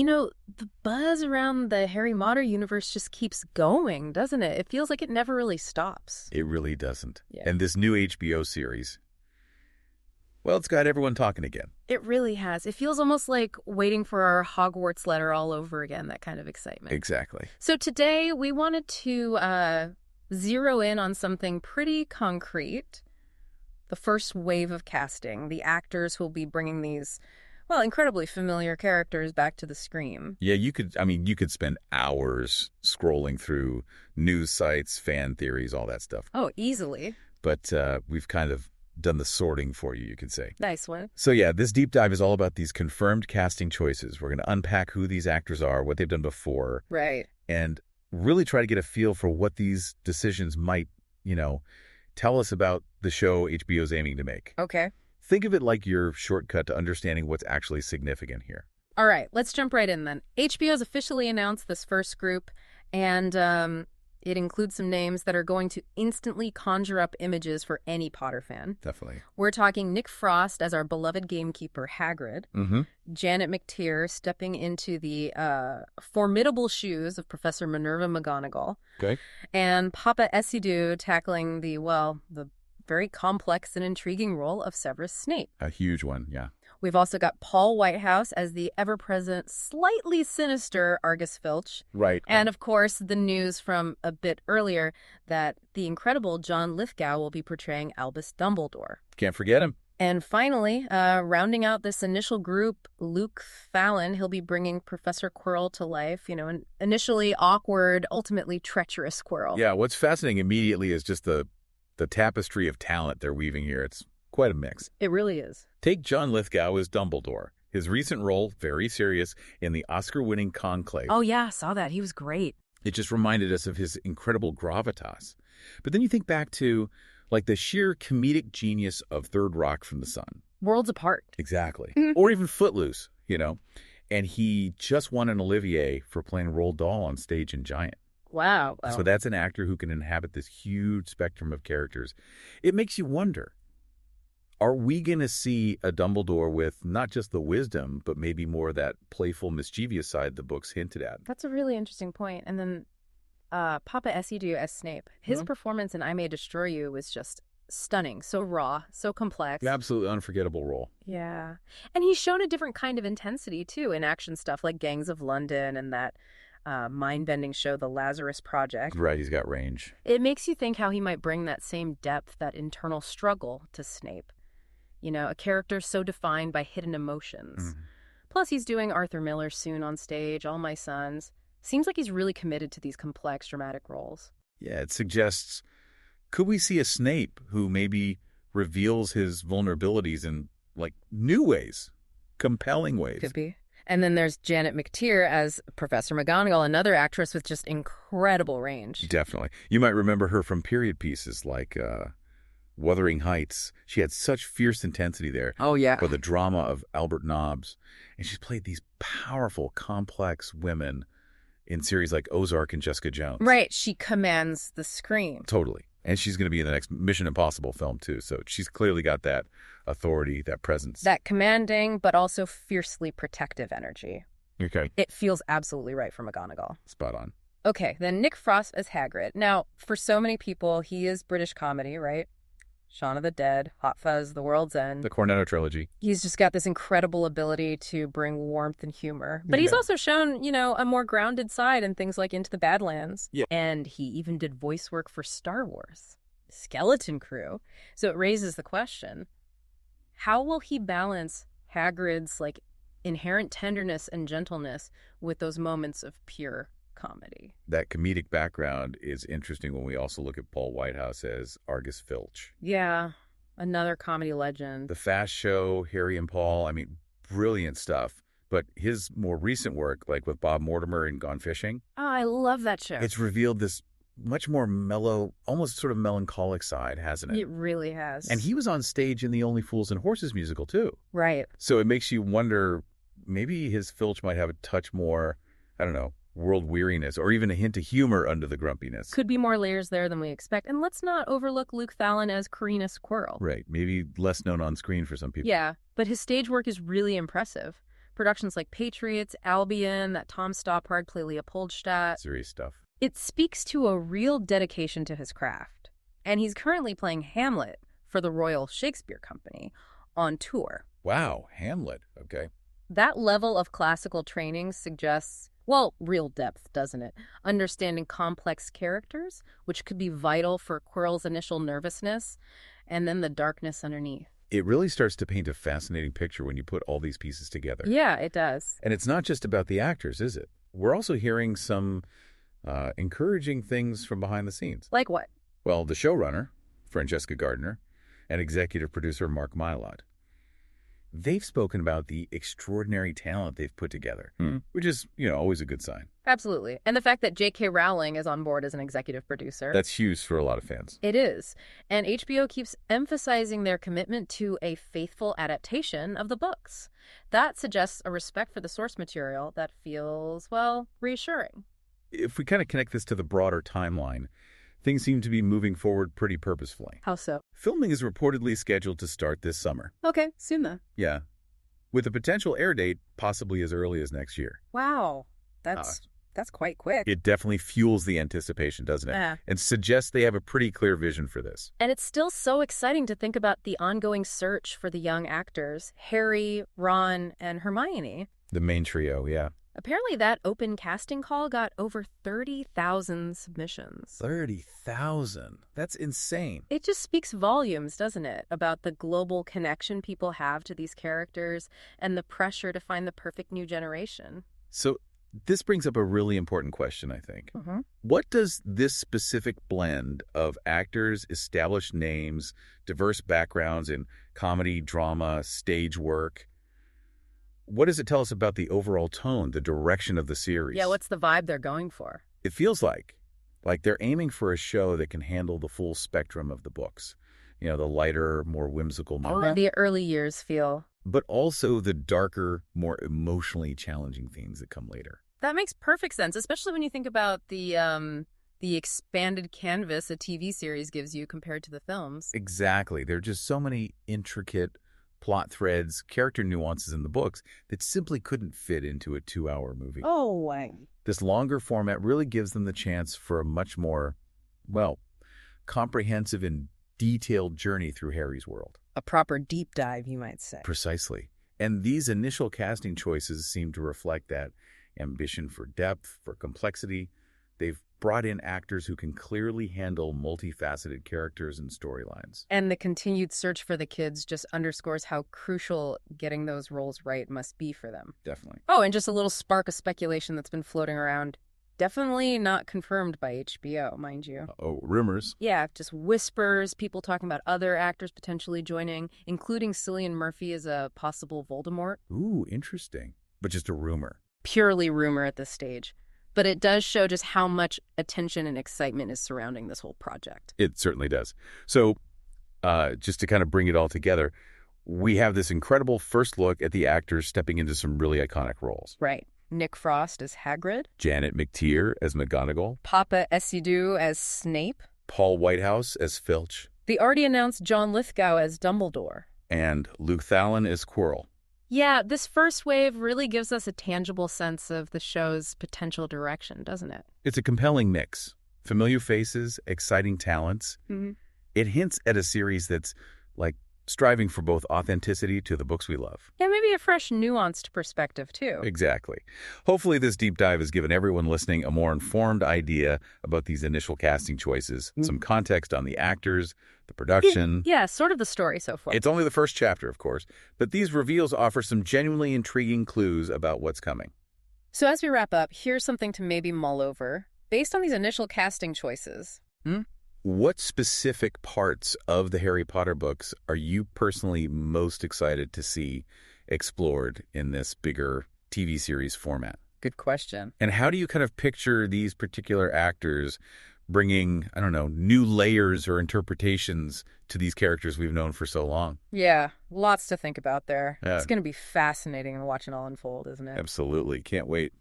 The buzz around the Harry Potter universe just keeps going, doesn't it? It feels like it never really stops. It really doesn't. Yeah. And this new HBO series, well, it's got everyone talking again. It really has. It feels almost like waiting for our Hogwarts letter all over again, that kind of excitement. Exactly. So today we wanted to zero in on something pretty concrete. The first wave of casting, the actors who will be bringing these, well, incredibly familiar characters back to the screen. Yeah, you could spend hours scrolling through news sites, fan theories, all that stuff. Oh, easily. But we've kind of done the sorting for you could say. Nice one. So yeah, this deep dive is all about these confirmed casting choices. We're going to unpack who these actors are, what they've done before. Right. And really try to get a feel for what these decisions might, tell us about the show HBO's aiming to make. Okay. Think of it like your shortcut to understanding what's actually significant here. All right, let's jump right in then. HBO's officially announced this first group, and it includes some names that are going to instantly conjure up images for any Potter fan. Definitely. We're talking Nick Frost as our beloved gamekeeper Hagrid, Janet McTeer stepping into the formidable shoes of Professor Minerva McGonagall, okay, and Paapa Essiedu tackling the very complex and intriguing role of Severus Snape. A huge one, yeah. We've also got Paul Whitehouse as the ever-present, slightly sinister Argus Filch. Right. And, of course, the news from a bit earlier that the incredible John Lithgow will be portraying Albus Dumbledore. Can't forget him. And finally, rounding out this initial group, Luke Thallon, he'll be bringing Professor Quirrell to life, an initially awkward, ultimately treacherous Quirrell. Yeah, what's fascinating immediately is just the tapestry of talent they're weaving here. It's quite a mix. It really is. Take John Lithgow as Dumbledore. His recent role, very serious, in the Oscar-winning Conclave. Oh, yeah, saw that. He was great. It just reminded us of his incredible gravitas. But then you think back to, the sheer comedic genius of Third Rock from the Sun. Worlds apart. Exactly. Or even Footloose, And he just won an Olivier for playing Roald Dahl on stage in Giant. Wow. So that's an actor who can inhabit this huge spectrum of characters. It makes you wonder, are we going to see a Dumbledore with not just the wisdom, but maybe more that playful, mischievous side the books hinted at? That's a really interesting point. And then Paapa Essiedu as Snape, his performance in I May Destroy You was just stunning. So raw, so complex. Absolutely unforgettable role. Yeah. And he's shown a different kind of intensity, too, in action stuff like Gangs of London and that mind-bending show, The Lazarus Project. Right, he's got range. It makes you think how he might bring that same depth, that internal struggle to Snape. A character so defined by hidden emotions. Plus, he's doing Arthur Miller soon on stage, All My Sons. Seems like he's really committed to these complex, dramatic roles. Yeah, it suggests, could we see a Snape who maybe reveals his vulnerabilities in, new ways, compelling ways? Could be. And then there's Janet McTeer as Professor McGonagall, another actress with just incredible range. Definitely. You might remember her from period pieces like Wuthering Heights. She had such fierce intensity there. Oh, yeah. Or the drama of Albert Nobbs. And she's played these powerful, complex women in series like Ozark and Jessica Jones. Right. She commands the screen. Totally. And she's going to be in the next Mission Impossible film, too. So she's clearly got that authority, that presence. That commanding, but also fiercely protective energy. Okay. It feels absolutely right for McGonagall. Spot on. Okay, then Nick Frost as Hagrid. Now, for so many people, he is British comedy, right? Shaun of the Dead, Hot Fuzz, The World's End. The Cornetto trilogy. He's just got this incredible ability to bring warmth and humor. But he's also shown, a more grounded side in things like Into the Badlands. Yeah. And he even did voice work for Star Wars, Skeleton Crew. So it raises the question, how will he balance Hagrid's, inherent tenderness and gentleness with those moments of pure comedy? That comedic background is interesting when we also look at Paul Whitehouse as Argus Filch. Yeah, another comedy legend. The Fast Show, Harry and Paul, brilliant stuff. But his more recent work, like with Bob Mortimer in Gone Fishing. Oh, I love that show. It's revealed this much more mellow, almost sort of melancholic side, hasn't it? It really has. And he was on stage in the Only Fools and Horses musical, too. Right. So it makes you wonder, maybe his Filch might have a touch more, world weariness, or even a hint of humor under the grumpiness. Could be more layers there than we expect. And let's not overlook Luke Thallon as Quirinus Quirrell. Right. Maybe less known on screen for some people. Yeah, but his stage work is really impressive. Productions like Patriots, Albion, that Tom Stoppard play Leopoldstadt. Serious stuff. It speaks to a real dedication to his craft. And he's currently playing Hamlet for the Royal Shakespeare Company on tour. Wow, Hamlet. Okay. That level of classical training suggests, well, real depth, doesn't it? Understanding complex characters, which could be vital for Quirrell's initial nervousness, and then the darkness underneath. It really starts to paint a fascinating picture when you put all these pieces together. Yeah, it does. And it's not just about the actors, is it? We're also hearing some encouraging things from behind the scenes. Like what? Well, the showrunner, Francesca Gardner, and executive producer Mark Mylod, they've spoken about the extraordinary talent they've put together, which is, always a good sign. Absolutely. And the fact that J.K. Rowling is on board as an executive producer. That's huge for a lot of fans. It is. And HBO keeps emphasizing their commitment to a faithful adaptation of the books. That suggests a respect for the source material that feels, well, reassuring. If we kind of connect this to the broader timeline, things seem to be moving forward pretty purposefully. How so? Filming is reportedly scheduled to start this summer. Okay, soon then. Yeah. With a potential air date possibly as early as next year. Wow. That's quite quick. It definitely fuels the anticipation, doesn't it? And suggests they have a pretty clear vision for this. And it's still so exciting to think about the ongoing search for the young actors, Harry, Ron, and Hermione. The main trio, yeah. Apparently that open casting call got over 30,000 submissions. 30,000? That's insane. It just speaks volumes, doesn't it, about the global connection people have to these characters and the pressure to find the perfect new generation. So this brings up a really important question, I think. What does this specific blend of actors, established names, diverse backgrounds in comedy, drama, stage work, what does it tell us about the overall tone, the direction of the series? Yeah, what's the vibe they're going for? It feels like they're aiming for a show that can handle the full spectrum of the books. The lighter, more whimsical moments. The early years feel. But also the darker, more emotionally challenging themes that come later. That makes perfect sense, especially when you think about the expanded canvas a TV series gives you compared to the films. Exactly. There are just so many intricate plot threads, character nuances in the books that simply couldn't fit into a 2-hour movie. Oh, wow. This longer format really gives them the chance for a much more, comprehensive and detailed journey through Harry's world. A proper deep dive, you might say. Precisely. And these initial casting choices seem to reflect that ambition for depth, for complexity. They've brought in actors who can clearly handle multifaceted characters and storylines. And the continued search for the kids just underscores how crucial getting those roles right must be for them. Definitely. Oh, and just a little spark of speculation that's been floating around. Definitely not confirmed by HBO, mind you. Rumors. Yeah, just whispers, people talking about other actors potentially joining, including Cillian Murphy as a possible Voldemort. Ooh, interesting. But just a rumor. Purely rumor at this stage. But it does show just how much attention and excitement is surrounding this whole project. It certainly does. So just to kind of bring it all together, we have this incredible first look at the actors stepping into some really iconic roles. Right. Nick Frost as Hagrid. Janet McTeer as McGonagall. Paapa Essiedu as Snape. Paul Whitehouse as Filch. The already announced John Lithgow as Dumbledore. And Luke Thallon as Quirrell. Yeah, this first wave really gives us a tangible sense of the show's potential direction, doesn't it? It's a compelling mix. Familiar faces, exciting talents. It hints at a series that's striving for both authenticity to the books we love. Yeah, maybe a fresh, nuanced perspective, too. Exactly. Hopefully this deep dive has given everyone listening a more informed idea about these initial casting choices, some context on the actors, the production. Yeah, sort of the story so far. It's only the first chapter, of course, but these reveals offer some genuinely intriguing clues about what's coming. So as we wrap up, here's something to maybe mull over. Based on these initial casting choices, what specific parts of the Harry Potter books are you personally most excited to see explored in this bigger TV series format? Good question. And how do you kind of picture these particular actors bringing, new layers or interpretations to these characters we've known for so long? Yeah, lots to think about there. Yeah. It's going to be fascinating to watch it all unfold, isn't it? Absolutely. Can't wait.